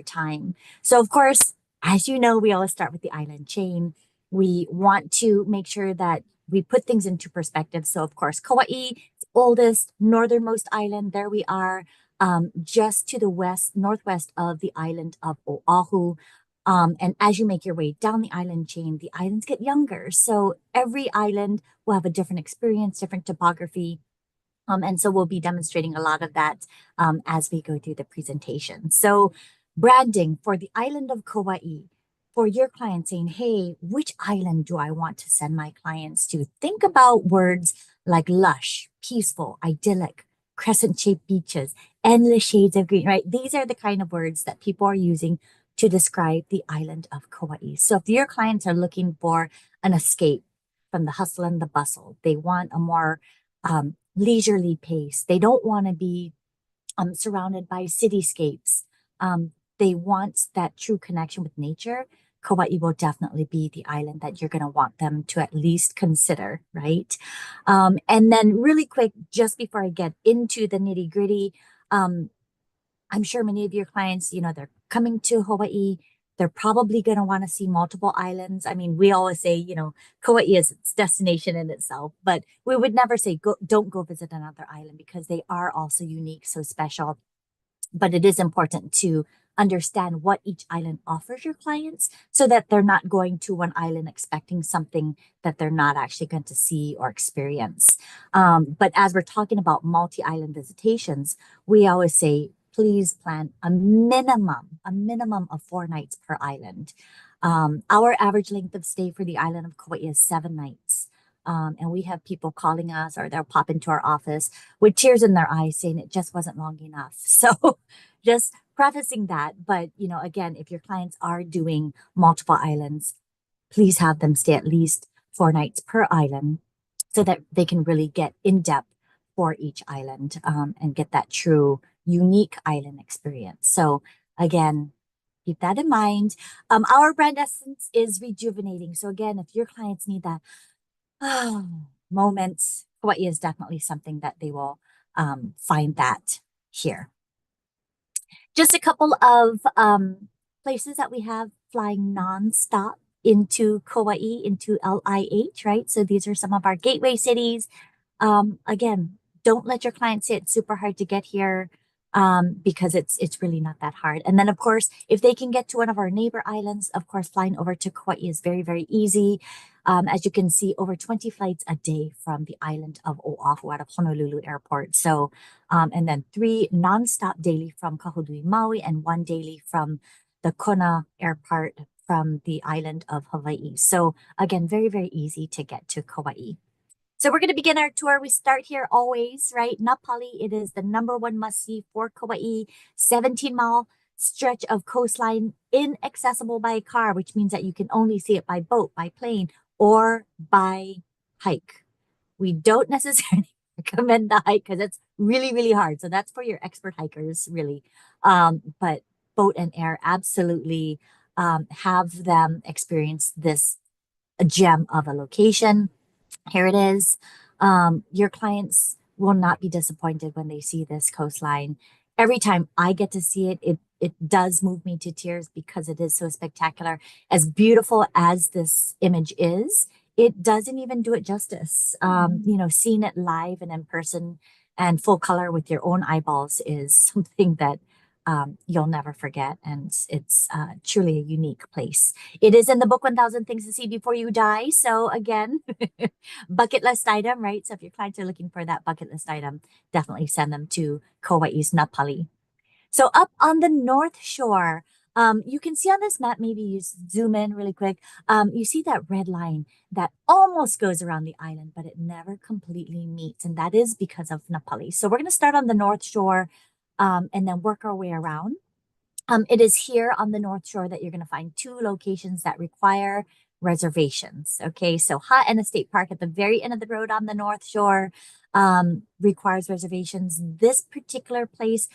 time. So, of course, as you know, we always start with the island chain. We want to make sure that we put things into perspective. So, of course, Kauai, the oldest, northernmost island, there we are, just to the west, northwest of the island of Oahu. And as you make your way down the island chain, the islands get younger. So every island will have a different experience, different topography. And so we'll be demonstrating a lot of that as we go through the presentation. So branding for the island of Kauai, for your clients saying, hey, which island do I want to send my clients to? Think about words like lush, peaceful, idyllic, crescent-shaped beaches, endless shades of green, right? These are the kind of words that people are using to describe the island of Kauai. So if your clients are looking for an escape from the hustle and the bustle, they want a more leisurely pace. They don't want to be surrounded by cityscapes. They want that true connection with nature. Kauai will definitely be the island that you're going to want them to at least consider, right? And then, really quick, just before I get into the nitty gritty, um, I'm sure many of your clients, they're coming to Hawaii. They're probably going to want to see multiple islands. I mean, we always say, Kauai is its destination in itself, but we would never say don't go visit another island because they are also unique, so special. But it is important to understand what each island offers your clients so that they're not going to one island expecting something that they're not actually going to see or experience. But as we're talking about multi-island visitations, we always say, please plan a minimum of 4 nights per island. Our average length of stay for the island of Kauai is 7 nights. And we have people calling us or they'll pop into our office with tears in their eyes saying it just wasn't long enough. So just prefacing that. But, again, if your clients are doing multiple islands, please have them stay at least 4 nights per island so that they can really get in depth for each island and get that true unique island experience. So again, keep that in mind. Our brand essence is rejuvenating. So again, if your clients need that moments, Hawaii is definitely something that they will find that here. Just a couple of places that we have flying nonstop into Kauai, into LIH, right? So these are some of our gateway cities. Again, don't let your clients say it's super hard to get here because it's really not that hard. And then, of course, if they can get to one of our neighbor islands, of course, flying over to Kauai is very, very easy. As you can see, over 20 flights a day from the island of Oahu out of Honolulu Airport. So, and then 3 nonstop daily from Kahului, Maui, and 1 daily from the Kona Airport from the island of Hawaii. So, again, very, very easy to get to Kauai. So we're going to begin our tour. We start here always, right? Napali, it is the #1 must-see for Kauai, 17-mile stretch of coastline inaccessible by car, which means that you can only see it by boat, by plane, or by hike. We don't necessarily recommend the hike because it's really, really hard. So that's for your expert hikers, really. But boat and air, absolutely have them experience this gem of a location. Here it is. Your clients will not be disappointed when they see this coastline. Every time I get to see it, it does move me to tears because it is so spectacular. As beautiful as this image is, it doesn't even do it justice. Seeing it live and in person and full color with your own eyeballs is something that you'll never forget. And it's truly a unique place. It is in the book 1000 Things to See Before You Die. So again, bucket list item, right? So if your clients are looking for that bucket list item, definitely send them to Kauai's Napali. So up on the North Shore, you can see on this map, maybe you zoom in really quick. You see that red line that almost goes around the island, but it never completely meets. And that is because of Napali. So we're going to start on the North Shore and then work our way around. It is here on the North Shore that you're going to find 2 locations that require reservations. Okay, so Ha'ena State Park at the very end of the road on the North Shore requires reservations. This particular place,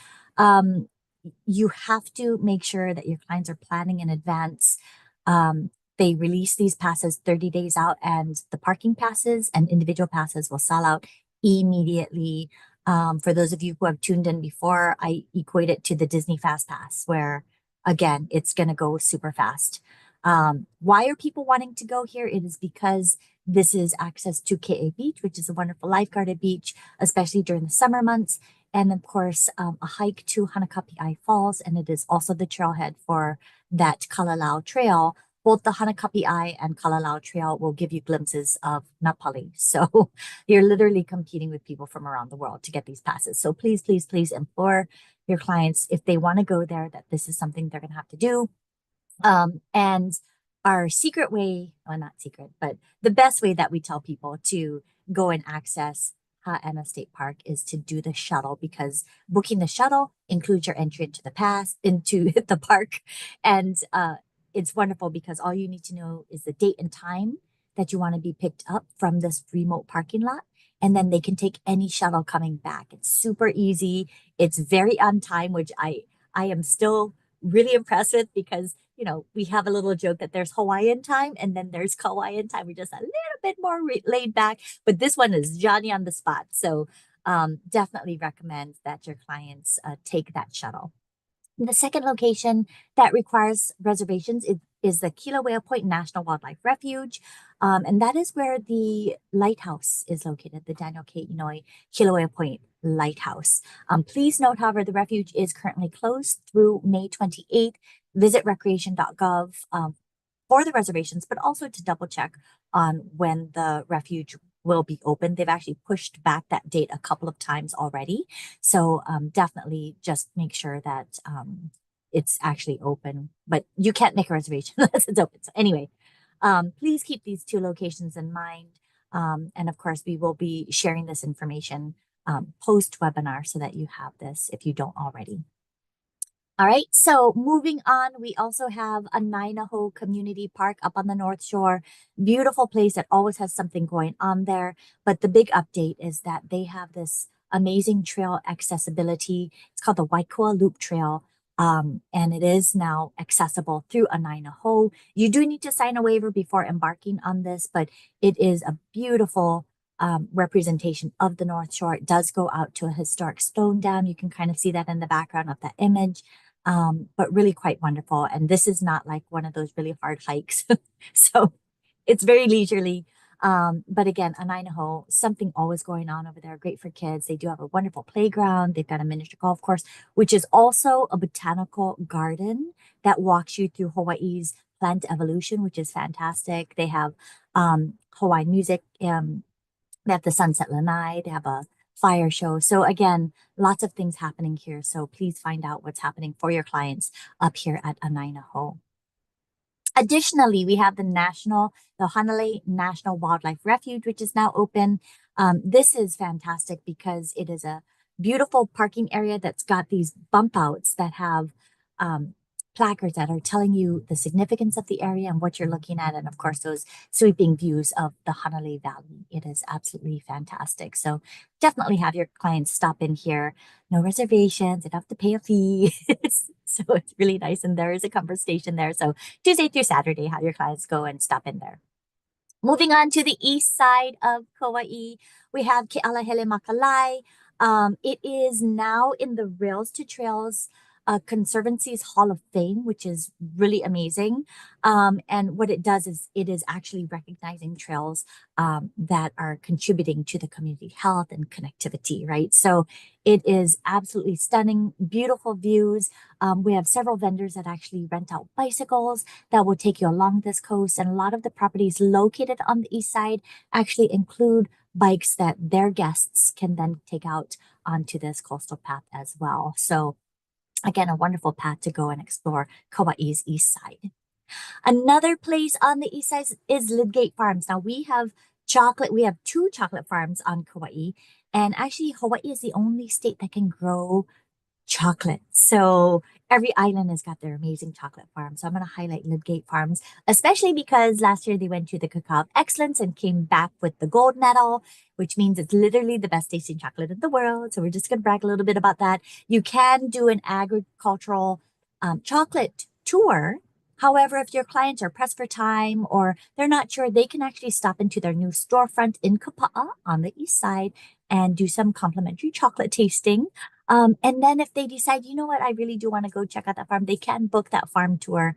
you have to make sure that your clients are planning in advance. They release these passes 30 days out, and the parking passes and individual passes will sell out immediately. For those of you who have tuned in before, I equate it to the Disney Fast Pass, where again, it's going to go super fast. Why are people wanting to go here? It is because this is access to Kea Beach, which is a wonderful lifeguarded beach, especially during the summer months. And of course, a hike to Hanakapi'ai Falls, and it is also the trailhead for that Kalalau Trail. Both the Hanakapi'ai and Kalalau Trail will give you glimpses of Napali. So you're literally competing with people from around the world to get these passes. So please, please, please implore your clients, if they want to go there, that this is something they're going to have to do. And our secret way, well, not secret, but the best way that we tell people to go and access Ha'ena State Park is to do the shuttle, because booking the shuttle includes your entry into the pass into the park. And it's wonderful because all you need to know is the date and time that you want to be picked up from this remote parking lot. And then they can take any shuttle coming back. It's super easy. It's very on time, which I am still really impressed with, because we have a little joke that there's Hawaiian time and then there's Kauaian time. We're just a little bit more laid back, but this one is Johnny on the spot. So definitely recommend that your clients take that shuttle. The second location that requires reservations is the Kilauea Point National Wildlife Refuge. And that is where the lighthouse is located, the Daniel K. Inouye Kilauea Point Lighthouse. Please note, however, the refuge is currently closed through May 28th. Visit recreation.gov for the reservations, but also to double check on when the refuge will be open. They've actually pushed back that date a couple of times already. So definitely just make sure that it's actually open, but you can't make a reservation unless it's open. So anyway, please keep these two locations in mind. And of course, we will be sharing this information post webinar so that you have this if you don't already. All right, so moving on, we also have a Nainaho Community Park up on the North Shore. Beautiful place that always has something going on there. But the big update is that they have this amazing trail accessibility. It's called the Waikua Loop Trail. And it is now accessible through a Nainaho. You do need to sign a waiver before embarking on this, but it is a beautiful representation of the North Shore. It does go out to a historic stone dam. You can kind of see that in the background of that image. But really quite wonderful. And this is not like one of those really hard hikes. So it's very leisurely. But again, Anainaho, something always going on over there. Great for kids. They do have a wonderful playground. They've got a miniature golf course, which is also a botanical garden that walks you through Hawaii's plant evolution, which is fantastic. They have Hawaiian music. They have the Sunset Lanai. They have a fire show. So again, lots of things happening here. So please find out what's happening for your clients up here at Anainaho. Additionally, we have the Hanalei National Wildlife Refuge, which is now open. This is fantastic because it is a beautiful parking area that's got these bump outs that have placards that are telling you the significance of the area and what you're looking at. And of course, those sweeping views of the Hanalei Valley. It is absolutely fantastic. So definitely have your clients stop in here. No reservations, you don't have to pay a fee. So it's really nice. And there is a comfort station there. So Tuesday through Saturday, have your clients go and stop in there. Moving on to the east side of Kauai, we have Kealahele Makalai. It is now in the Rails to Trails Conservancy's Hall of Fame, which is really amazing. And what it does is it is actually recognizing trails that are contributing to the community health and connectivity, right? So it is absolutely stunning, beautiful views. We have several vendors that actually rent out bicycles that will take you along this coast. And a lot of the properties located on the east side actually include bikes that their guests can then take out onto this coastal path as well. So again, a wonderful path to go and explore Kauai's east side. Another place on the east side is Lidgate Farms. Now we have two chocolate farms on Kauai, and actually Hawaii is the only state that can grow chocolate. So every island has got their amazing chocolate farm. So I'm going to highlight Lidgate Farms, especially because last year they went to the Cacao of Excellence and came back with the gold medal, which means it's literally the best tasting chocolate in the world. So we're just going to brag a little bit about that. You can do an agricultural chocolate tour. However, if your clients are pressed for time or they're not sure, they can actually stop into their new storefront in Kapa'a on the east side and do some complimentary chocolate tasting. And then if they decide, you know what, I really do want to go check out that farm, they can book that farm tour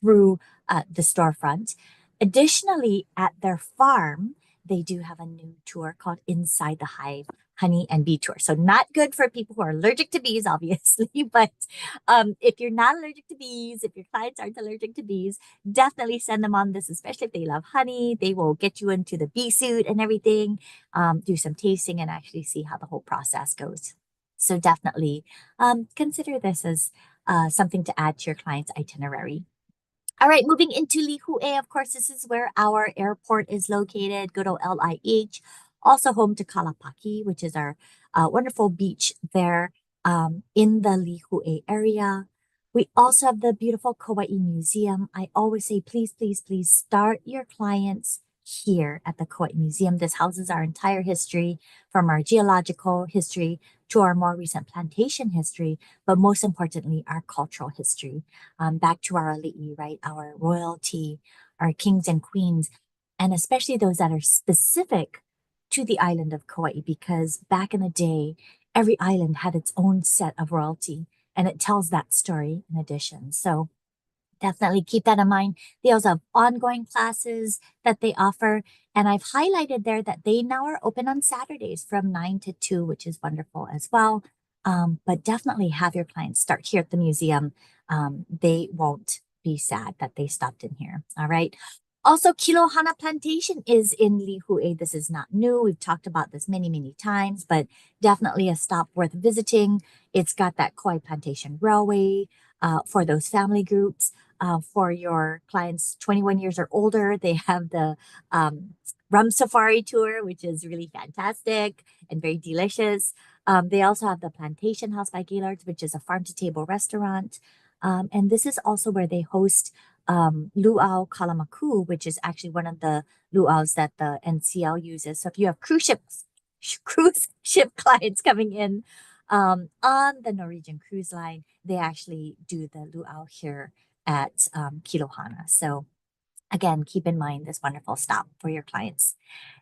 through the storefront. Additionally, at their farm, they do have a new tour called Inside the Hive Honey and Bee Tour. So not good for people who are allergic to bees, obviously, but if you're not allergic to bees, if your clients aren't allergic to bees, definitely send them on this, especially if they love honey. They will get you into the bee suit and everything, do some tasting and actually see how the whole process goes. So definitely consider this as something to add to your client's itinerary. All right, moving into Lihue, of course, this is where our airport is located, good old LIH, also home to Kalapaki, which is our wonderful beach there in the Lihue area. We also have the beautiful Kauai Museum. I always say, please, please, please start your clients here at the Kauai Museum. This houses our entire history, from our geological history to our more recent plantation history, but most importantly, our cultural history. Back to our ali'i, right? Our royalty, our kings and queens, and especially those that are specific to the island of Kauai, because back in the day, every island had its own set of royalty, and it tells that story in addition. So definitely keep that in mind. They also have ongoing classes that they offer. And I've highlighted there that they now are open on Saturdays from 9 to 2, which is wonderful as well. But definitely have your clients start here at the museum. They won't be sad that they stopped in here. All right. Also, Kilohana Plantation is in Lihue. This is not new. We've talked about this many, many times, but definitely a stop worth visiting. It's got that Kauai Plantation Railway for those family groups. For your clients 21 years or older, they have the rum safari tour, which is really fantastic and very delicious. They also have the Plantation House by Gaylord's, which is a farm to table restaurant. And this is also where they host luau kalamaku, which is actually one of the luau's that the NCL uses. So if you have cruise ship clients coming in on the Norwegian Cruise Line, they actually do the luau here at Kilohana. So again, keep in mind this wonderful stop for your clients.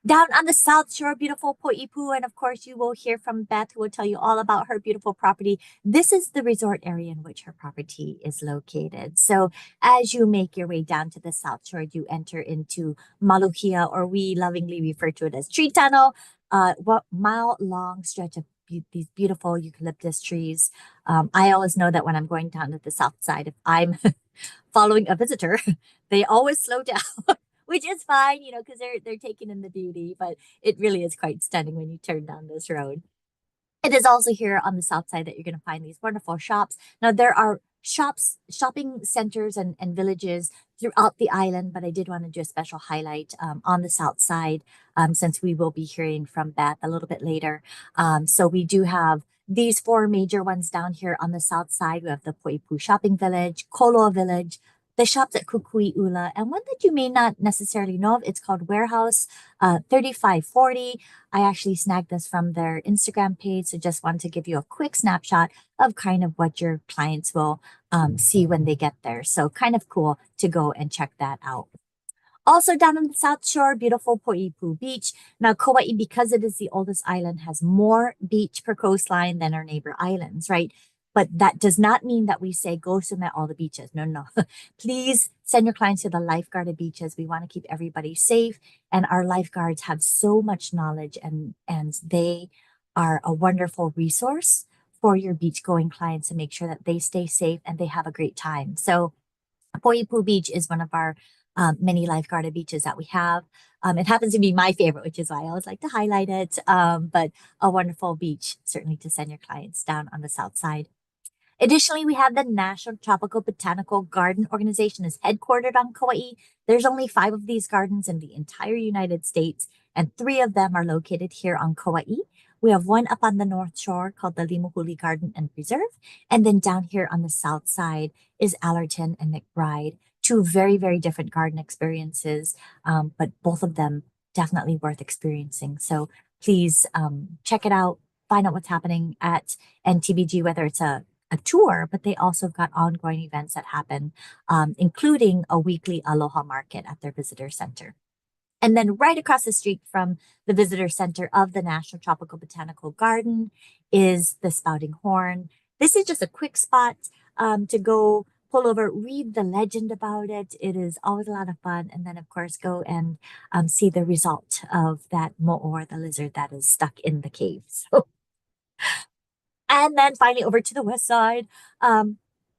Down on the South Shore, beautiful Poipu. And of course, you will hear from Beth, who will tell you all about her beautiful property. This is the resort area in which her property is located. So as you make your way down to the South Shore, you enter into Maluhia, or we lovingly refer to it as Tree Tunnel, what mile-long stretch of these beautiful eucalyptus trees. I always know that when I'm going down to the south side, if I'm following a visitor, they always slow down, which is fine, because they're taking in the beauty, but it really is quite stunning when you turn down this road. It is also here on the south side that you're going to find these wonderful shops. Now, there are shopping centers and villages throughout the island, but I did want to do a special highlight on the south side since we will be hearing from Beth a little bit later. So we do have these four major ones down here on the south side. We have the Poipu Shopping Village, Koloa Village, the shops at Kukui'ula, and one that you may not necessarily know of. It's called Warehouse 3540. I actually snagged this from their Instagram page, so just wanted to give you a quick snapshot of kind of what your clients will see when they get there. So kind of cool to go and check that out. Also down on the South Shore, beautiful Poipu Beach. Now, Kauai, because it is the oldest island, has more beach per coastline than our neighbor islands, right? But that does not mean that we say go swim at all the beaches. No, no. Please send your clients to the lifeguarded beaches. We want to keep everybody safe. And our lifeguards have so much knowledge and they are a wonderful resource for your beach going clients to make sure that they stay safe and they have a great time. So Poipu Beach is one of our many lifeguarded beaches that we have. It happens to be my favorite, which is why I always like to highlight it. But a wonderful beach, certainly to send your clients down on the south side. Additionally, we have the National Tropical Botanical Garden Organization is headquartered on Kauai. There's only 5 of these gardens in the entire United States, and 3 of them are located here on Kauai. We have one up on the North Shore called the Limuhuli Garden and Preserve. And then down here on the south side is Allerton and McBride, 2 very, very different garden experiences, but both of them definitely worth experiencing. So please check it out, find out what's happening at NTBG, whether it's a tour, but they also have got ongoing events that happen, including a weekly Aloha market at their visitor center. And then right across the street from the visitor center of the National Tropical Botanical Garden is the Spouting Horn. This is just a quick spot to go pull over, read the legend about it. It is always a lot of fun. And then, of course, go and see the result of that mo'o, the lizard that is stuck in the cave. So, and then finally over to the west side.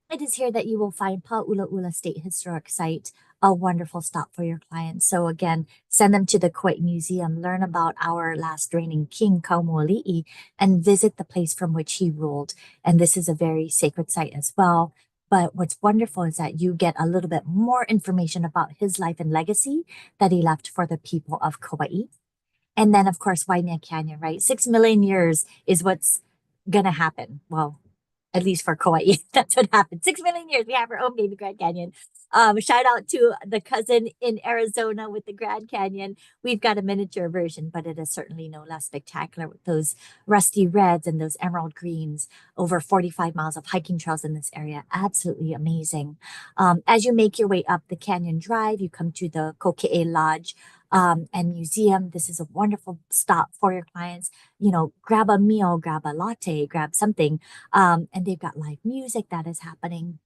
It is here that you will find Pa'ulaula State Historic Site, a wonderful stop for your clients. So again, send them to the Kauai Museum, learn about our last reigning king, Kaumoali'i, and visit the place from which he ruled. And this is a very sacred site as well. But what's wonderful is that you get a little bit more information about his life and legacy that he left for the people of Kauai. And then, of course, Waimea Canyon, right? 6 million years is what's gonna happen. Well, at least for Kauai, that's what happened. 6 million years, we have our own baby Grand Canyon. Shout out to the cousin in Arizona with the Grand Canyon. We've got a miniature version, but it is certainly no less spectacular with those rusty reds and those emerald greens. Over 45 miles of hiking trails in this area. Absolutely amazing. As you make your way up the canyon drive, you come to the Kokee Lodge and museum. This is a wonderful stop for your clients. You know, grab a meal, grab a latte, grab something. And they've got live music that is happening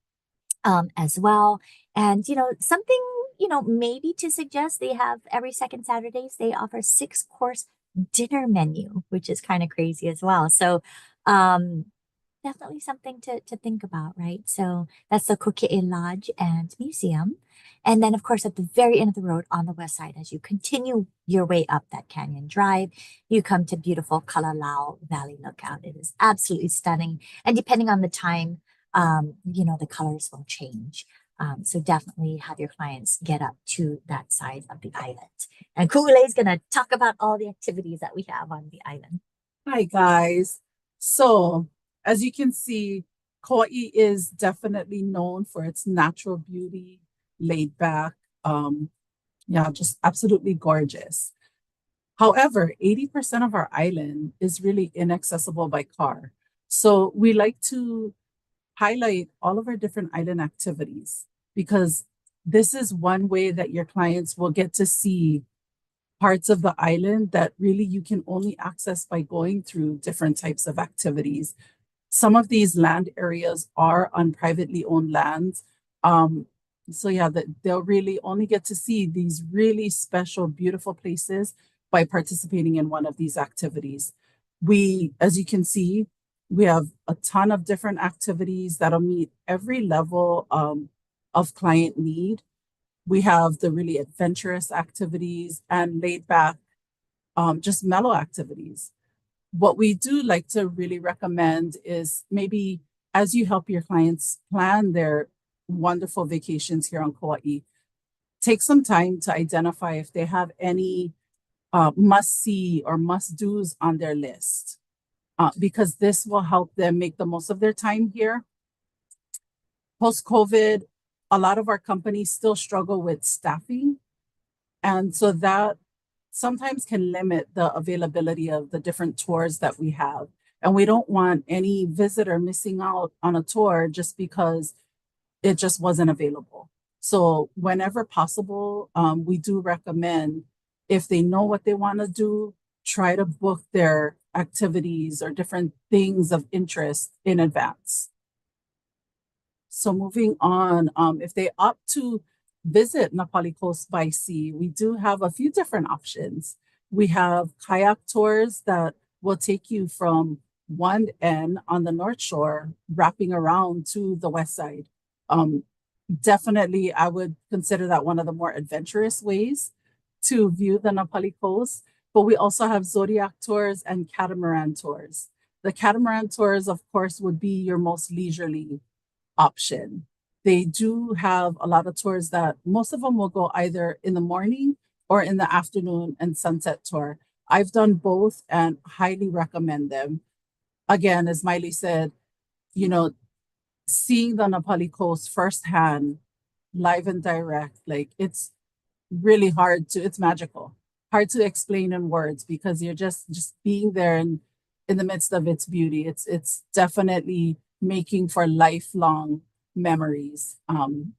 as well. And, you know, something, you know, maybe to suggest they have every second Saturdays, they offer 6-course dinner menu, which is kind of crazy as well. So, definitely something to think about, right? So that's the Kokee Lodge and Museum. And then, of course, at the very end of the road on the west side, as you continue your way up that canyon drive, you come to beautiful Kalalau Valley Lookout. It is absolutely stunning. And depending on the time, you know, the colors will change. So definitely have your clients get up to that side of the island. And Ku'ule is going to talk about all the activities that we have on the island. Hi, guys. So, as you can see, Kauai is definitely known for its natural beauty, laid back, yeah, just absolutely gorgeous. However, 80% of our island is really inaccessible by car. So, we like to highlight all of our different island activities because this is one way that your clients will get to see parts of the island that really you can only access by going through different types of activities. Some of these land areas are on privately owned lands. So yeah, that they'll really only get to see these really special, beautiful places by participating in one of these activities. We, as you can see, we have a ton of different activities that'll meet every level of client need. We have the really adventurous activities and laid back, just mellow activities. What we do like to really recommend is maybe as you help your clients plan their wonderful vacations here on Kauai, take some time to identify if they have any must see or must do's on their list, because this will help them make the most of their time here. Post COVID, a lot of our companies still struggle with staffing. And so that sometimes can limit the availability of the different tours that we have. And we don't want any visitor missing out on a tour just because it just wasn't available. So whenever possible, we do recommend if they know what they want to do, try to book their activities or different things of interest in advance. So moving on, if they opt to visit Napali Coast by sea, we do have a few different options. We have kayak tours that will take you from one end on the North Shore, wrapping around to the west side. Definitely, I would consider that one of the more adventurous ways to view the Napali Coast. But we also have Zodiac tours and catamaran tours. The catamaran tours, of course, would be your most leisurely option. They do have a lot of tours that most of them will go either in the morning or in the afternoon and sunset tour. I've done both and highly recommend them. Again, as Miley said, you know, seeing the Napali Coast firsthand, live and direct, like it's really it's magical, hard to explain in words because you're just being there and in the midst of its beauty. It's definitely making for lifelong memories. And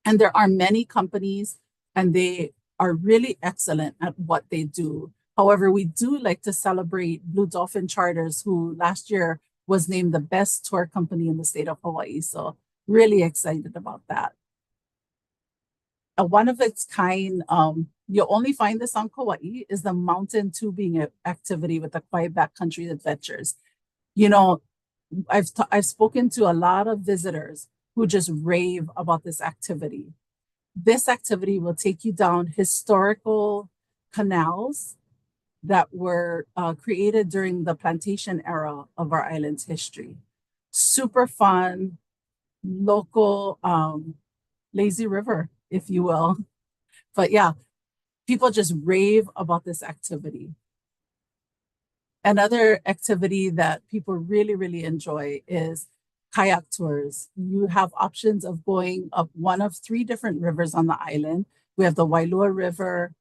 there are many companies and they are really excellent at what they do. However, we do like to celebrate Blue Dolphin Charters, who last year was named the best tour company in the state of Hawaii. So really excited about that. A one of its kind, you'll only find this on Kauai, is the mountain tubing activity with the Quiet Backcountry Adventures. You know, I've spoken to a lot of visitors who just rave about this activity. This activity will take you down historical canals that were created during the plantation era of our island's history. Super fun, local, lazy river, if you will. But yeah, people just rave about this activity. Another activity that people really, really enjoy is kayak tours. You have options of going up one of three different rivers on the island. We have the Wailua River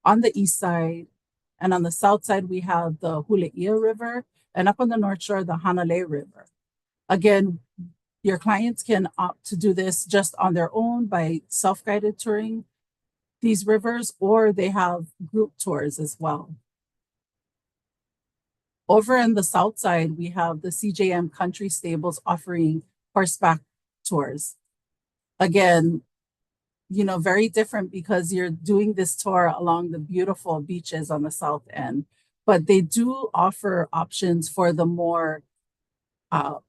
on the east side, and on the south side, we have the Huleia River, and up on the north shore, the Hanalei River. Again, your clients can opt to do this just on their own by self-guided touring these rivers, or they have group tours as well. Over in the south side, we have the CJM Country Stables offering horseback tours. Again, you know, very different because you're doing this tour along the beautiful beaches on the south end, but they do offer options for the more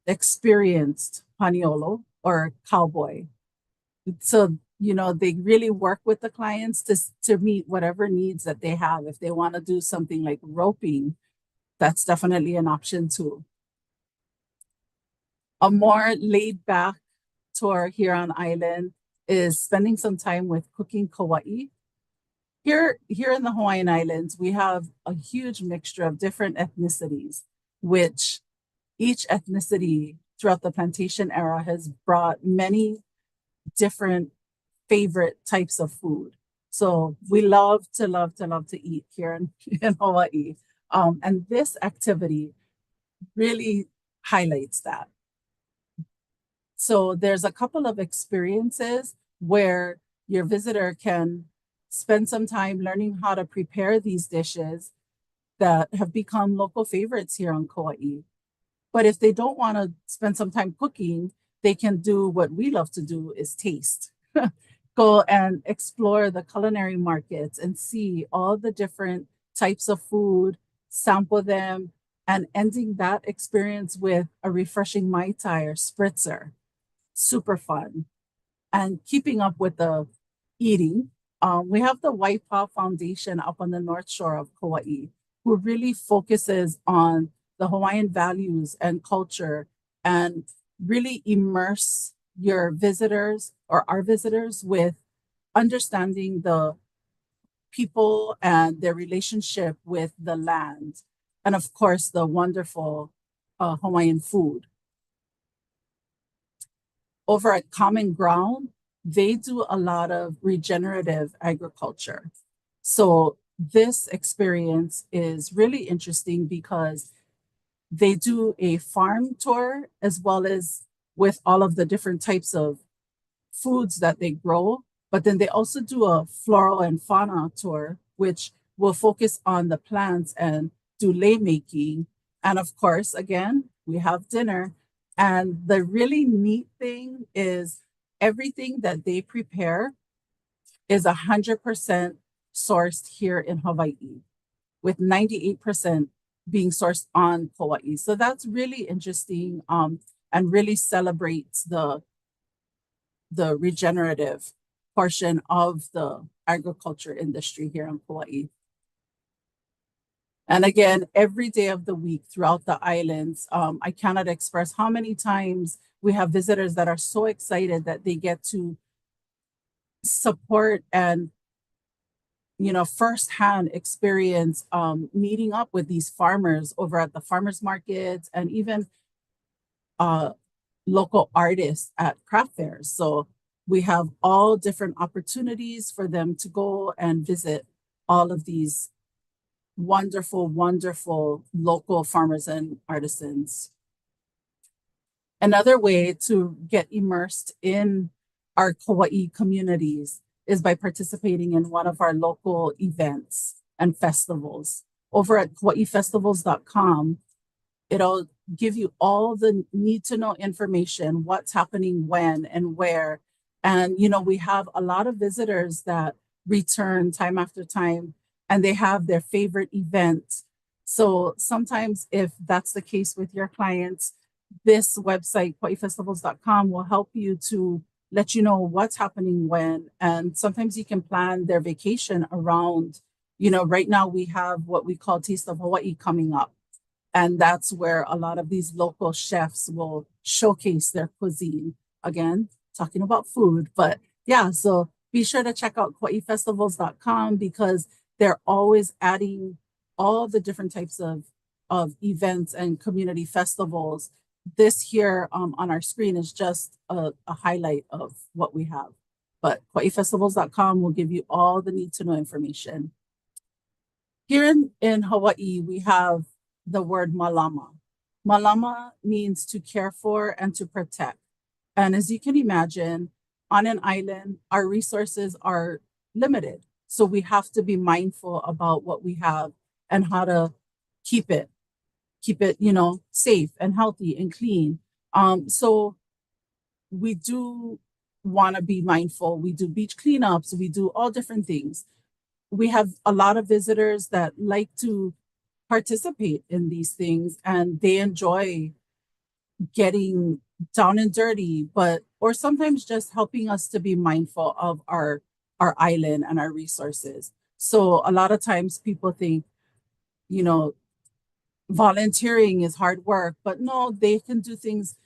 experienced paniolo or cowboy. So, you know, they really work with the clients to meet whatever needs that they have. If they want to do something like roping, that's definitely an option too. A more laid back tour here on island is spending some time with cooking Kauai. Here in the Hawaiian Islands, we have a huge mixture of different ethnicities, which each ethnicity throughout the plantation era has brought many different favorite types of food. So we love to eat here in Hawaii. And this activity really highlights that. So there's a couple of experiences where your visitor can spend some time learning how to prepare these dishes that have become local favorites here on Kauai. But if they don't want to spend some time cooking, they can do what we love to do is taste. Go and explore the culinary markets and see all the different types of food, sample them, and ending that experience with a refreshing Mai Tai or spritzer. Super fun. And keeping up with the eating, we have the Waipa Foundation up on the north shore of Kauai, who really focuses on the Hawaiian values and culture and really immerse your visitors or our visitors with understanding the people and their relationship with the land. And of course, the wonderful Hawaiian food. Over at Common Ground, they do a lot of regenerative agriculture. So this experience is really interesting because they do a farm tour as well as with all of the different types of foods that they grow. But then they also do a floral and fauna tour, which will focus on the plants and do lei making. And of course, again, we have dinner. And the really neat thing is everything that they prepare is 100% sourced here in Hawaii, with 98% being sourced on Kauai. So that's really interesting and really celebrates the regenerative portion of the agriculture industry here in Kauai. And again, every day of the week throughout the islands, I cannot express how many times we have visitors that are so excited that they get to support and, you know, firsthand experience meeting up with these farmers over at the farmers markets and even local artists at craft fairs. So we have all different opportunities for them to go and visit all of these wonderful, wonderful local farmers and artisans. Another way to get immersed in our Kauai communities is by participating in one of our local events and festivals. Over at KauaiFestivals.com, it'll give you all the need to know information, what's happening when and where. And, you know, we have a lot of visitors that return time after time and they have their favorite event. So sometimes, if that's the case with your clients, this website, KauaiFestivals.com, will help you to let you know what's happening when. And sometimes you can plan their vacation around, you know, right now we have what we call Taste of Hawaii coming up. And that's where a lot of these local chefs will showcase their cuisine. Again, talking about food, but yeah, so be sure to check out KauaiFestivals.com because they're always adding all the different types of events and community festivals. This here on our screen is just a highlight of what we have. But KauaiFestivals.com will give you all the need to know information. Here in Hawaii, we have the word mālama. Mālama means to care for and to protect. And as you can imagine, on an island, our resources are limited. So we have to be mindful about what we have and how to keep it, you know, safe and healthy and clean. So we do want to be mindful. We do beach cleanups, we do all different things. We have a lot of visitors that like to participate in these things and they enjoy getting down and dirty, but or sometimes just helping us to be mindful of our island and our resources. So a lot of times people think, you know, volunteering is hard work, but no, they can do things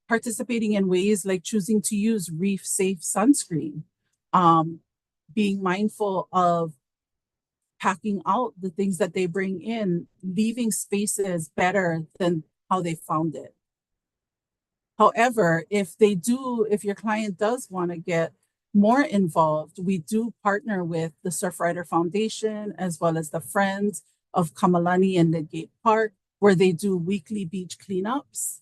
participating in ways like choosing to use reef safe sunscreen, being mindful of packing out the things that they bring in, leaving spaces better than how they found it. However, if your client does want to get more involved, we do partner with the Surfrider Foundation as well as the Friends of Kamalani and Nidgate Park, where they do weekly beach cleanups.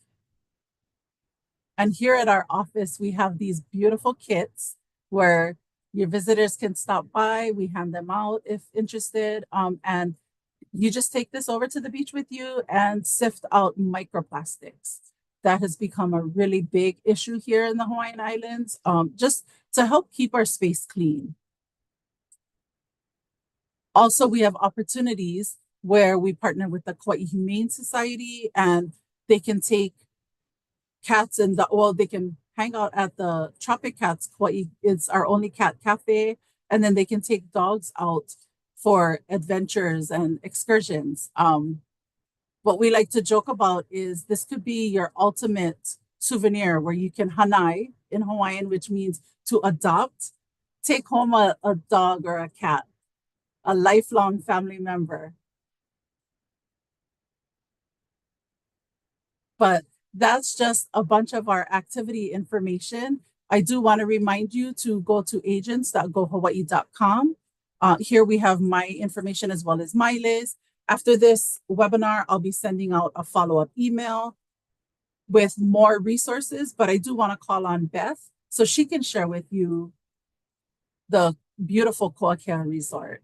And here at our office, we have these beautiful kits where your visitors can stop by. We hand them out if interested. And you just take this over to the beach with you and sift out microplastics. That has become a really big issue here in the Hawaiian Islands, just to help keep our space clean. Also, we have opportunities where we partner with the Kauai Humane Society and they can take cats and they can hang out at the Tropic Cats. Kauai is our only cat cafe, and then they can take dogs out for adventures and excursions. What we like to joke about is this could be your ultimate souvenir where you can hanai in Hawaiian, which means to adopt, take home a dog or a cat, a lifelong family member. But that's just a bunch of our activity information. I do want to remind you to go to agents.gohawaii.com. Here we have my information as well as Miley's. After this webinar, I'll be sending out a follow-up email with more resources, but I do want to call on Beth so she can share with you the beautiful Kea Resort.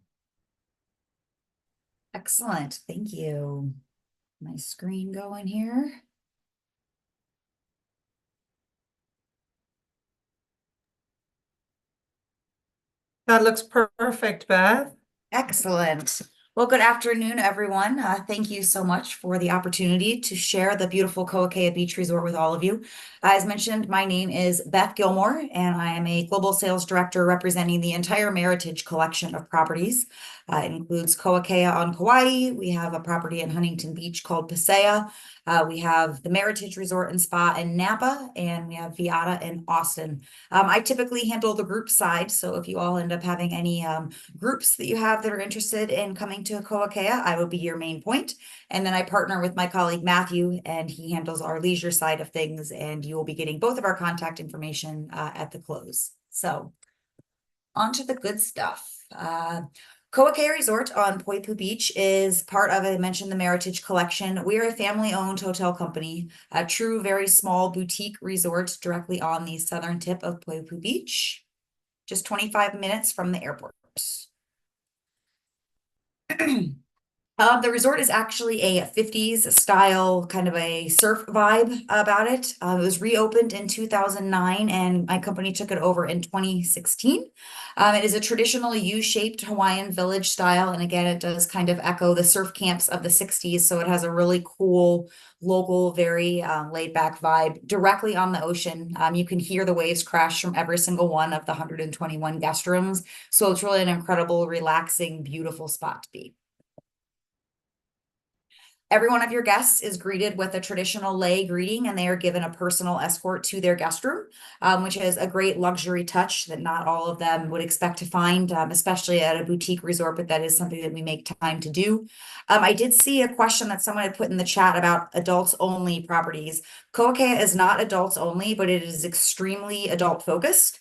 Excellent, thank you. My screen going here. That looks perfect, Beth. Excellent. Well, good afternoon, everyone. Thank you so much for the opportunity to share the beautiful Kea Beach Resort with all of you. As mentioned, my name is Beth Gilmore, and I am a global sales director representing the entire Meritage collection of properties. It includes Kea on Kauai. We have a property in Huntington Beach called Pasea. We have the Meritage Resort and Spa in Napa, and we have Viata in Austin. I typically handle the group side, so if you all end up having any groups that you have that are interested in coming to Kea, I will be your main point. And then I partner with my colleague Matthew, and he handles our leisure side of things, and you will be getting both of our contact information at the close. So on to the good stuff. Kea Resort on Poipu Beach is part of, I mentioned, the Meritage Collection. We are a family-owned hotel company, a true, very small boutique resort directly on the southern tip of Poipu Beach. just 25 minutes from the airport. The resort is actually a 50s style, kind of a surf vibe about it. It was reopened in 2009 and my company took it over in 2016. It is a traditional U-shaped Hawaiian village style. And again, it does kind of echo the surf camps of the 60s. So it has a really cool, local, very laid back vibe directly on the ocean. You can hear the waves crash from every single one of the 121 guest rooms. So it's really an incredible, relaxing, beautiful spot to be. Every one of your guests is greeted with a traditional lei greeting, and they are given a personal escort to their guest room, which is a great luxury touch that not all of them would expect to find, especially at a boutique resort, but that is something that we make time to do. I did see a question that someone had put in the chat about adults only properties. Kaua Kea is not adults only, but it is extremely adult focused.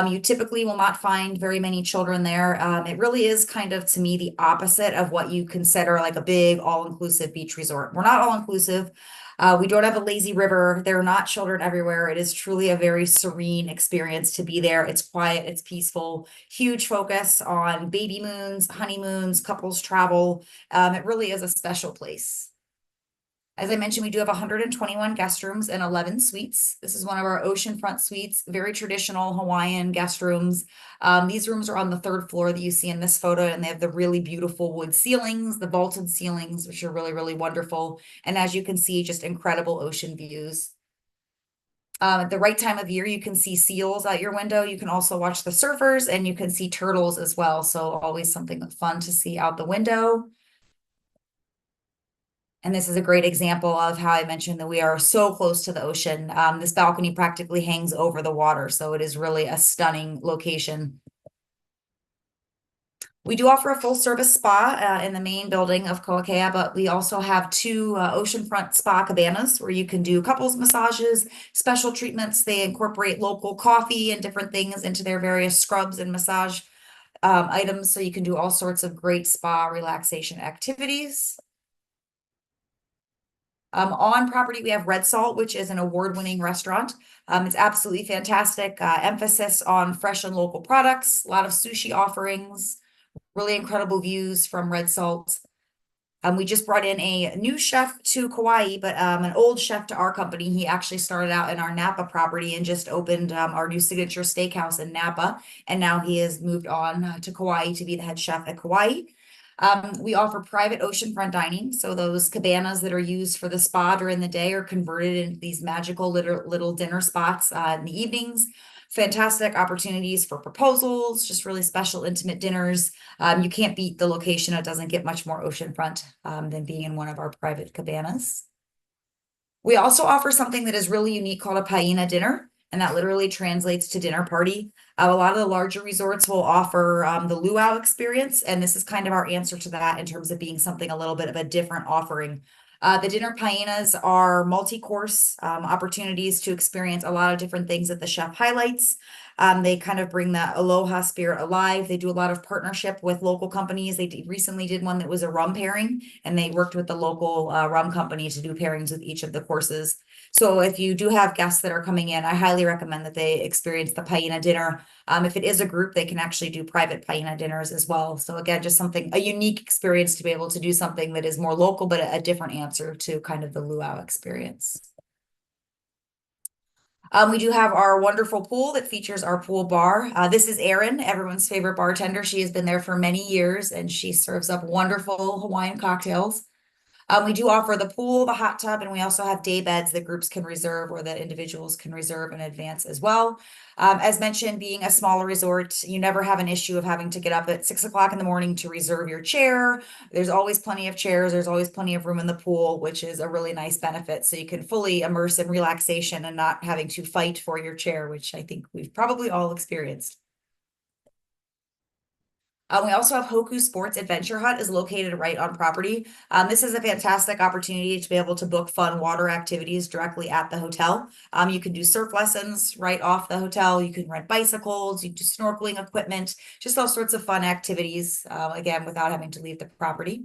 You typically will not find very many children there. It really is kind of, to me, the opposite of what you consider like a big all-inclusive beach resort. We're not all-inclusive. We don't have a lazy river. There are not children everywhere. It is truly a very serene experience to be there. It's quiet, it's peaceful, huge focus on baby moons, honeymoons, couples travel. It really is a special place. As I mentioned, we do have 121 guest rooms and 11 suites. This is one of our oceanfront suites, very traditional Hawaiian guest rooms. These rooms are on the 3rd floor that you see in this photo, and they have the really beautiful wood ceilings, the vaulted ceilings, which are really, really wonderful. And as you can see, just incredible ocean views. At the right time of year, you can see seals out your window. You can also watch the surfers, and you can see turtles as well. So always something fun to see out the window. And this is a great example of how I mentioned that we are so close to the ocean. This balcony practically hangs over the water, so it is really a stunning location. We do offer a full service spa in the main building of Kaua Kea, but we also have 2 oceanfront spa cabanas where you can do couples massages, special treatments. They incorporate local coffee and different things into their various scrubs and massage items, so you can do all sorts of great spa relaxation activities. On property, we have Red Salt, which is an award-winning restaurant. It's absolutely fantastic. Emphasis on fresh and local products, a lot of sushi offerings, really incredible views from Red Salt. We just brought in a new chef to Kauai, but an old chef to our company. He actually started out in our Napa property and just opened our new signature steakhouse in Napa. And now he has moved on to Kauai to be the head chef at Kauai. We offer private oceanfront dining. So those cabanas that are used for the spa during the day are converted into these magical little dinner spots in the evenings. Fantastic opportunities for proposals, just really special intimate dinners. You can't beat the location. It doesn't get much more oceanfront than being in one of our private cabanas. We also offer something that is really unique called a paina dinner, and that literally translates to dinner party. A lot of the larger resorts will offer the luau experience, and this is kind of our answer to that in terms of being something a little bit of a different offering. The dinner paenas are multi-course opportunities to experience a lot of different things that the chef highlights. They kind of bring the aloha spirit alive. They do a lot of partnership with local companies. They recently did one that was a rum pairing, and they worked with the local rum company to do pairings with each of the courses. So if you do have guests that are coming in, I highly recommend that they experience the paina dinner. If it is a group, they can actually do private paina dinners as well. So again, just a unique experience to be able to do something that is more local, but a different answer to kind of the luau experience. We do have our wonderful pool that features our pool bar. This is Erin, everyone's favorite bartender. She has been there for many years, and she serves up wonderful Hawaiian cocktails. We do offer the pool, the hot tub, and we also have day beds that groups can reserve or that individuals can reserve in advance as well. As mentioned, being a smaller resort, you never have an issue of having to get up at 6 o'clock in the morning to reserve your chair. There's always plenty of chairs. There's always plenty of room in the pool, which is a really nice benefit. So you can fully immerse in relaxation and not having to fight for your chair, which I think we've probably all experienced. We also have Hoku Sports Adventure Hut is located right on property. This is a fantastic opportunity to be able to book fun water activities directly at the hotel. You can do surf lessons right off the hotel. You can rent bicycles, you can do snorkeling equipment, just all sorts of fun activities, again, without having to leave the property.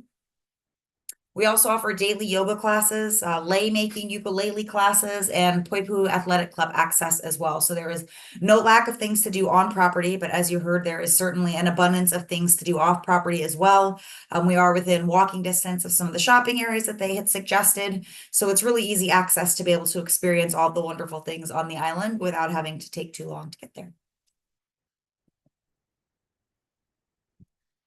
We also offer daily yoga classes, lei making ukulele classes, and Poipu Athletic Club access as well. So there is no lack of things to do on property, but as you heard, there is certainly an abundance of things to do off property as well. We are within walking distance of some of the shopping areas that they had suggested. So it's really easy access to be able to experience all the wonderful things on the island without having to take too long to get there.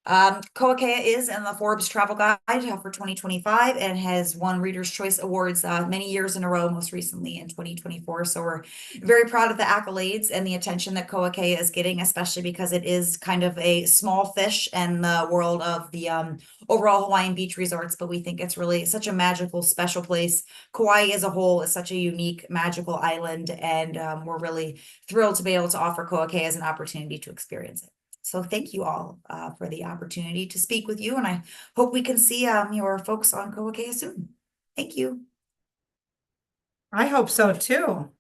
Kaua Kea is in the Forbes Travel Guide for 2025 and has won Reader's Choice Awards many years in a row, most recently in 2024. So we're very proud of the accolades and the attention that Kaua Kea is getting, especially because it is kind of a small fish in the world of the overall Hawaiian beach resorts. But we think it's really such a magical, special place. Kauai as a whole is such a unique, magical island, and we're really thrilled to be able to offer Kaua Kea as an opportunity to experience it. So thank you all for the opportunity to speak with you, and I hope we can see your folks on Kaua Kea soon. Thank you. I hope so too.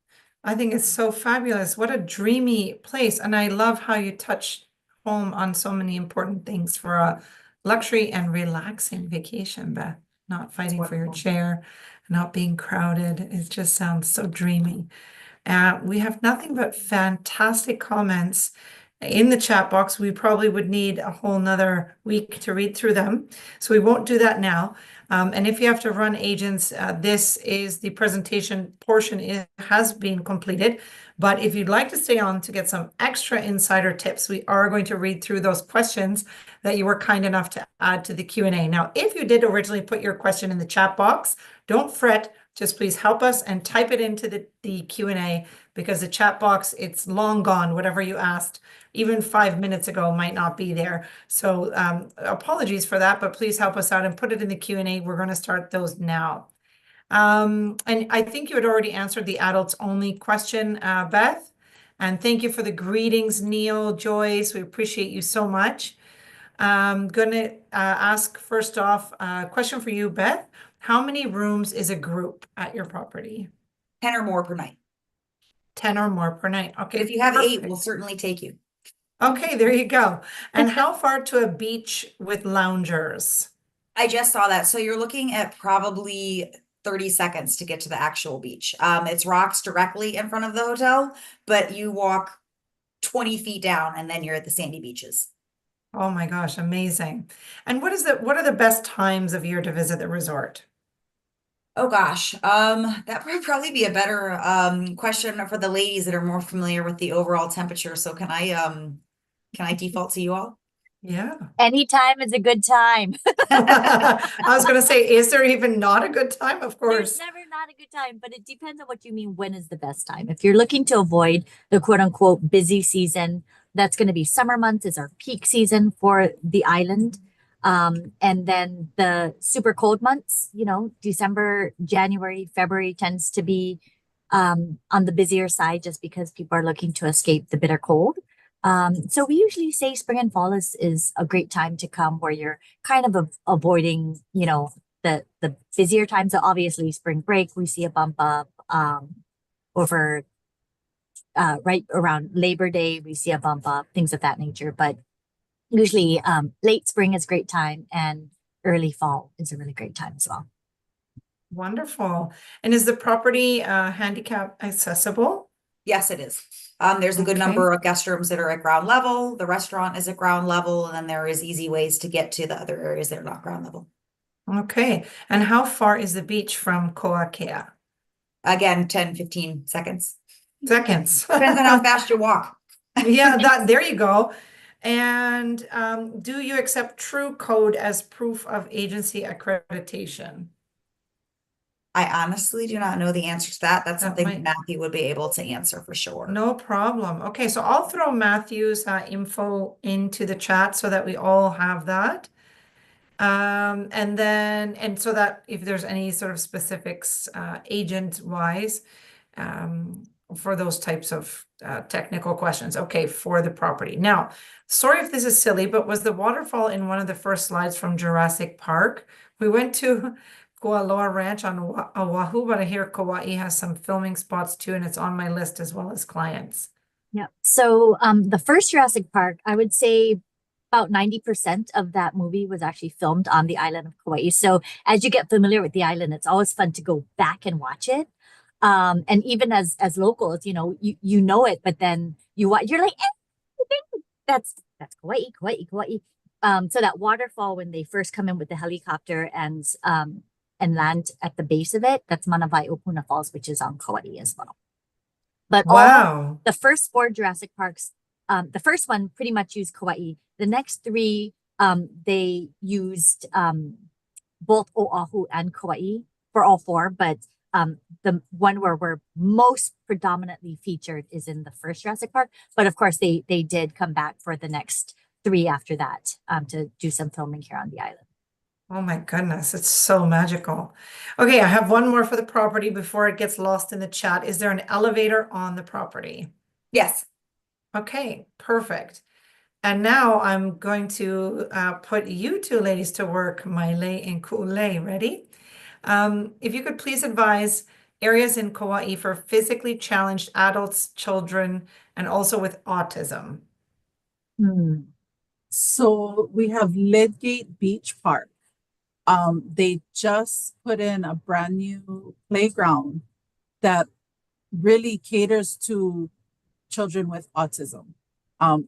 I think it's so fabulous. What a dreamy place. And I love how you touch home on so many important things for a luxury and relaxing vacation, Beth. Not fighting for your wonderful. chair, not being crowded. It just sounds so dreamy. We have nothing but fantastic comments in the chat box. We probably would need a whole nother week to read through them, so we won't do that now. And if you have to run agents, this is the presentation portion has been completed. But if you'd like to stay on to get some extra insider tips, we are going to read through those questions that you were kind enough to add to the Q&A. Now, if you did originally put your question in the chat box, don't fret. Just please help us and type it into the Q&A, because the chat box, it's long gone. Whatever you asked, even 5 minutes ago, might not be there. So apologies for that, but please help us out and put it in the Q&A. We're going to start those now. And I think you had already answered the adults only question, Beth. And thank you for the greetings, Neil, Joyce. We appreciate you so much. I'm going to ask first off a question for you, Beth. How many rooms is a group at your property? 10 or more per night. 10 or more per night. Okay. If you have perfect. 8, we'll certainly take you. Okay, there you go. And how far to a beach with loungers? I just saw that. So you're looking at probably 30 seconds to get to the actual beach. It's rocks directly in front of the hotel, but you walk 20 feet down and then you're at the sandy beaches. Oh my gosh, amazing. And what are the best times of year to visit the resort? Oh gosh, that would probably be a better question for the ladies that are more familiar with the overall temperature. So can I default to you all? Yeah. Anytime is a good time. I was going to say, is there even not a good time? Of There's course. never not a good time, but it depends on what you mean. When is the best time? If you're looking to avoid the quote unquote busy season, that's going to be summer months is our peak season for the island. And then the super cold months, December, January, February tends to be on the busier side just because people are looking to escape the bitter cold. So we usually say spring and fall is a great time to come where you're kind of avoiding, the busier times. So obviously spring break, we see a bump up over right around Labor Day, we see a bump up, things of that nature. But usually late spring is a great time and early fall is a really great time as well. Wonderful. And is the property handicap accessible? Yes, it is. There's a good Okay. number of guest rooms that are at ground level. The restaurant is at ground level, and then there is easy ways to get to the other areas that are not ground level. Okay. And how far is the beach from Kaua Kea? Again, 10, 15 seconds. Seconds. Depends on how fast you walk. Yeah, there you go. And do you accept True Code as proof of agency accreditation? I honestly do not know the answer to that. That's That something might- Matthew would be able to answer for sure. No problem. Okay, so I'll throw Matthew's info into the chat so that we all have that. And so that if there's any sort of specifics agent wise for those types of technical questions. Okay, for the property. Now, sorry if this is silly, but was the waterfall in one of the first slides from Jurassic Park? We went to Kualoa Ranch on Oahu, but I hear Kauai has some filming spots too, and it's on my list as well as clients. Yeah. So the first Jurassic Park, I would say about 90% of that movie was actually filmed on the island of Kauai. So as you get familiar with the island, it's always fun to go back and watch it. And even as locals, you know, you know it, but then you're like, that's Kauai, Kauai, Kauai. So that waterfall when they first come in with the helicopter and land at the base of it, that's Manawai Opuna Falls, which is on Kauai as well. But all Wow. the first 4 Jurassic Parks, the first one pretty much used Kauai. The next 3, they used both Oahu and Kauai for all 4, but the one where we're most predominantly featured is in the first Jurassic Park. But of course, they did come back for the next 3 after that to do some filming here on the island. Oh my goodness, it's so magical. Okay, I have one more for the property before it gets lost in the chat. Is there an elevator on the property? Yes. Okay, perfect. And now I'm going to put you 2 ladies to work, Maile and Ku'ulei. Ready? If you could please advise areas in Kauai for physically challenged adults, children, and also with autism. So we have Lydgate Beach Park. They just put in a brand new playground that really caters to children with autism.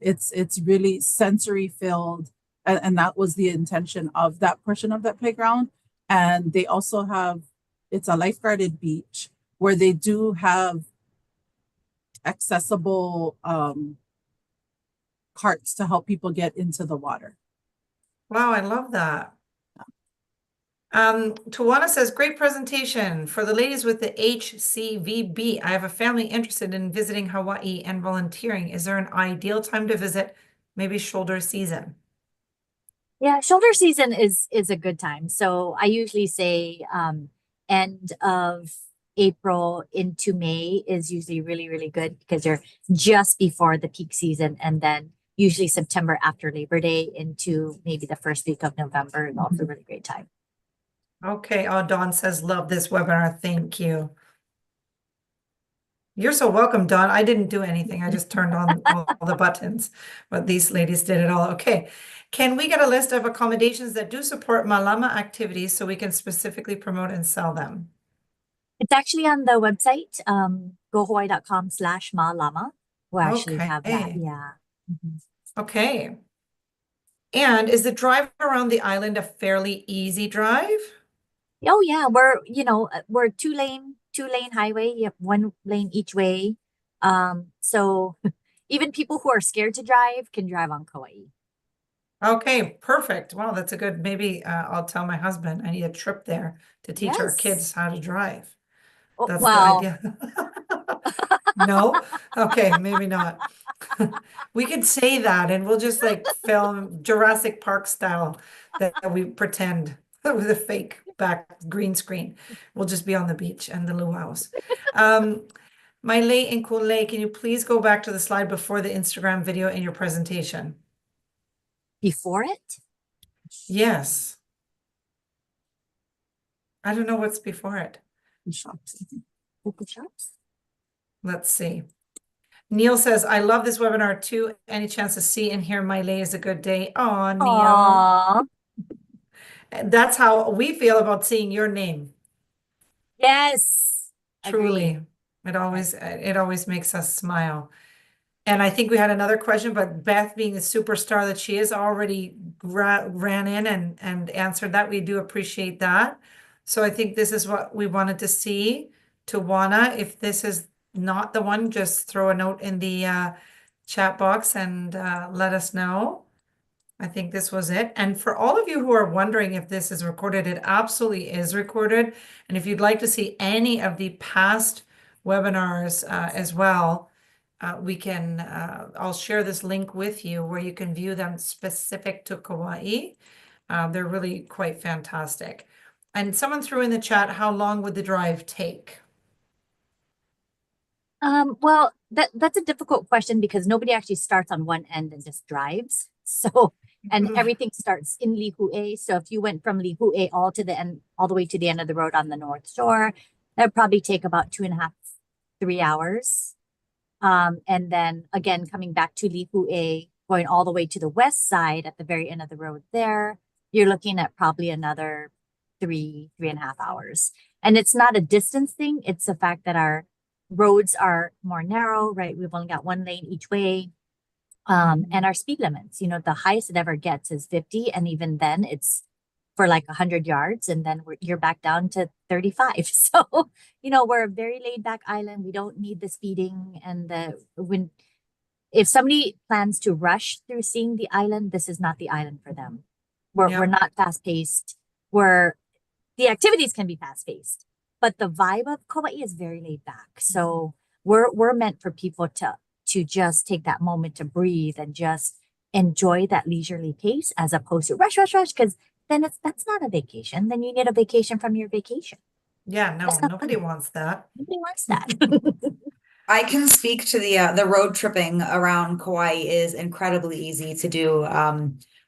It's really sensory filled, and that was the intention of that portion of that playground. And they also have, it's a lifeguarded beach where they do have accessible carts to help people get into the water. Wow, I love that. Tawana says, great presentation for the ladies with the HCVB. I have a family interested in visiting Hawaii and volunteering. Is there an ideal time to visit? Maybe shoulder season. Yeah, shoulder season is a good time. So I usually say end of April into May is usually really, really good because you're just before the peak season, and then usually September after Labor Day into maybe the first week of November is also a really great time. Okay. Oh, Dawn says, love this webinar. Thank you. You're so welcome, Dawn. I didn't do anything. I just turned on all the buttons, but these ladies did it all. Okay. Can we get a list of accommodations that do support mālama activities so we can specifically promote and sell them? It's actually on the website, gohawaii.com/mālama. We'll actually have that. Okay. Yeah. Mhm. Okay. And is the drive around the island a fairly easy drive? Oh yeah, we're 2-lane highway. You have 1 lane each way. So even people who are scared to drive can drive on Kauai. Okay, perfect. Wow, that's a good, maybe I'll tell my husband I need a trip there to teach our Yes. kids how to drive. Oh, That's well, the idea. No? Okay, maybe not. We could say that and we'll just like film Jurassic Park style that we pretend with a fake back green screen. We'll just be on the beach and the luau's. Maile and Kulei, can you please go back to the slide before the Instagram video in your presentation? before it? Yes. I don't know what's before it. Open shops? Let's see. Neil says, I love this webinar too. Any chance to see and hear Maile is a good day. Oh, Neil. Aw, That's how we feel about seeing your name. yes. Truly. Agreed. It always makes us smile. And I think we had another question, but Beth, being the superstar that she is, already ran in and answered that. We do appreciate that. So I think this is what we wanted to see. Tawana, if this is not the one, just throw a note in the chat box and let us know. I think this was it. And for all of you who are wondering if this is recorded, it absolutely is recorded. And if you'd like to see any of the past webinars as well, I'll share this link with you where you can view them specific to Kauai. They're really quite fantastic. And someone threw in the chat, how long would the drive take? Well, that's a difficult question because nobody actually starts on one end and just drives. So, and everything starts in Lihue. So if you went from Lihue all the way to the end of the road on the North Shore, that'd probably take about 2.5, 3 hours. And then again, coming back to Lihue, going all the way to the west side at the very end of the road there, you're looking at probably another 3.5 hours. And it's not a distance thing. It's the fact that our roads are more narrow, right? We've only got one lane each way. And our speed limits, you know, the highest it ever gets is 50. And even then it's for like 100 yards. And then you're back down to 35. So, you know, we're a very laid back island. We don't need the speeding and if somebody plans to rush through seeing the island, this is not the island for them. We're not fast paced. The activities can be fast paced, but the vibe of Kauai is very laid back. So we're meant for people to just take that moment to breathe and just enjoy that leisurely pace as opposed to rush, because then that's not a vacation. Then you need a vacation from your vacation. Yeah, no, That's not nobody fun. wants that. Nobody wants that. I can speak to the road tripping around Kauai is incredibly easy to do.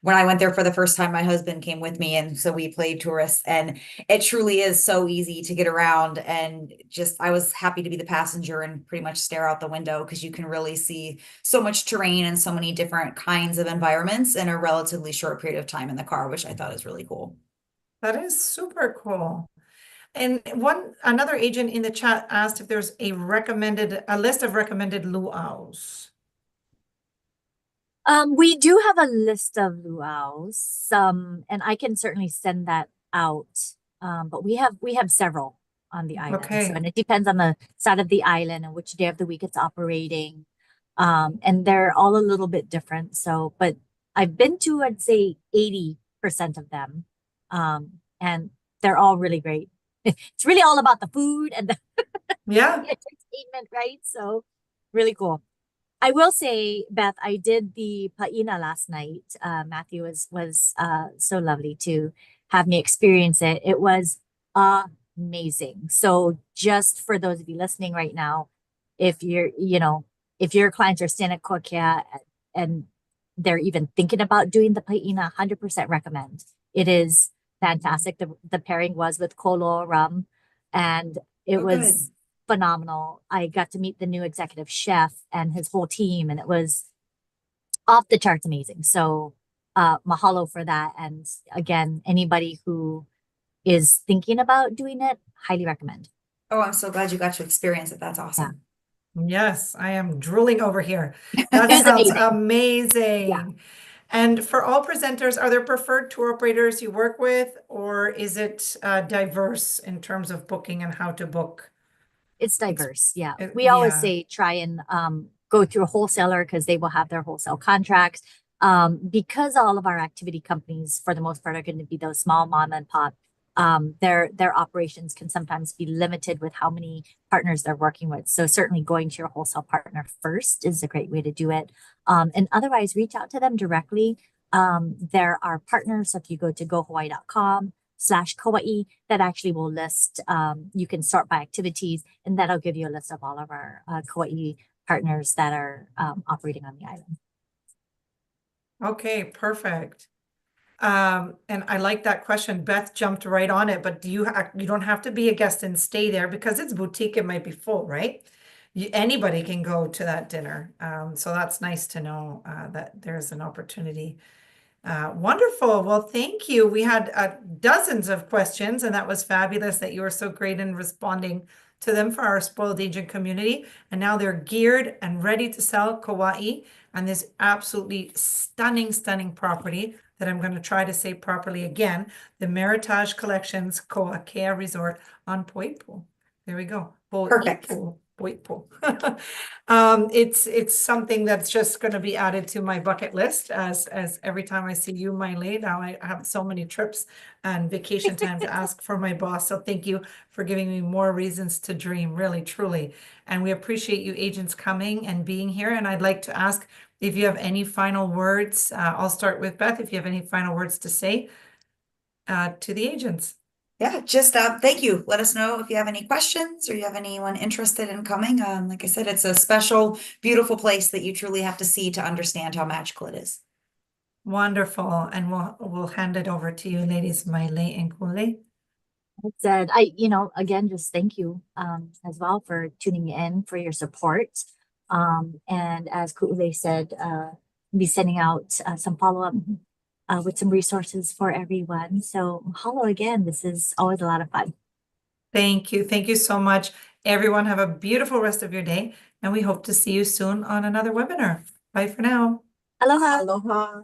When I went there for the first time, my husband came with me, and so we played tourists, and it truly is so easy to get around. And just I was happy to be the passenger and pretty much stare out the window because you can really see so much terrain and so many different kinds of environments in a relatively short period of time in the car, which I thought is really cool. That is super cool. And another agent in the chat asked if there's a list of recommended luau's. We do have a list of luau's, and I can certainly send that out. But we have several on the island. Okay. So, and it depends on the side of the island and which day of the week it's operating. And they're all a little bit different. So, but I've been to, I'd say 80% of them. And they're all really great. It's really all about the food and the Yeah. entertainment, right? So really cool. I will say, Beth, I did the paina last night. Matthew was so lovely to have me experience it. It was amazing. So just for those of you listening right now, if your clients are staying at Kokea and they're even thinking about doing the paina, 100% recommend. It is fantastic. The pairing was with kolo rum, and it was phenomenal. I got to meet the new executive chef and his whole team, and it was off the charts amazing. So mahalo for that. And again, anybody who is thinking about doing it, highly recommend. Oh, I'm so glad you got to experience it. That's awesome. Yes, I am drooling over here. That sounds amazing. Yeah. And for all presenters, are there preferred tour operators you work with, or is it diverse in terms of booking and how to book? It's diverse. Yeah. We always say try and go through a wholesaler because they will have their wholesale contracts. Because all of our activity companies, for the most part, are going to be those small mom and pop. Their operations can sometimes be limited with how many partners they're working with. So certainly going to your wholesale partner first is a great way to do it. And otherwise reach out to them directly. There are partners. So if you go to gohawaii.com/Kauai, that actually will list, you can sort by activities, and that'll give you a list of all of our Kauai partners that are operating on the island. Okay, perfect. And I like that question. Beth jumped right on it, but you don't have to be a guest and stay there because it's boutique. It might be full, right? Anybody can go to that dinner. So that's nice to know that there's an opportunity. Wonderful. Well, thank you. We had dozens of questions, and that was fabulous that you were so great in responding to them for our spoiled agent community. And now they're geared and ready to sell Kauai and this absolutely stunning, stunning property that I'm going to try to say properly again, the Meritage Collections Kea Resort on Poipu. There we go. Perfect. Poipu. It's something that's just going to be added to my bucket list as every time I see you, Mylene. Now I have so many trips and vacation time to ask for my boss. So thank you for giving me more reasons to dream, really, truly. And we appreciate you agents coming and being here. And I'd like to ask if you have any final words. I'll start with Beth. If you have any final words to say to the agents. Yeah, just thank you. Let us know if you have any questions or you have anyone interested in coming. Like I said, it's a special, beautiful place that you truly have to see to understand how magical it is. Wonderful. And we'll hand it over to you, ladies, Maile and Kule. Said, again, just thank you as well for tuning in, for your support. And as Kule said, be sending out some follow-up with some resources for everyone. So mahalo again. This is always a lot of fun. Thank you. Thank you so much. Everyone have a beautiful rest of your day, and we hope to see you soon on another webinar. Bye for now. Aloha. Aloha.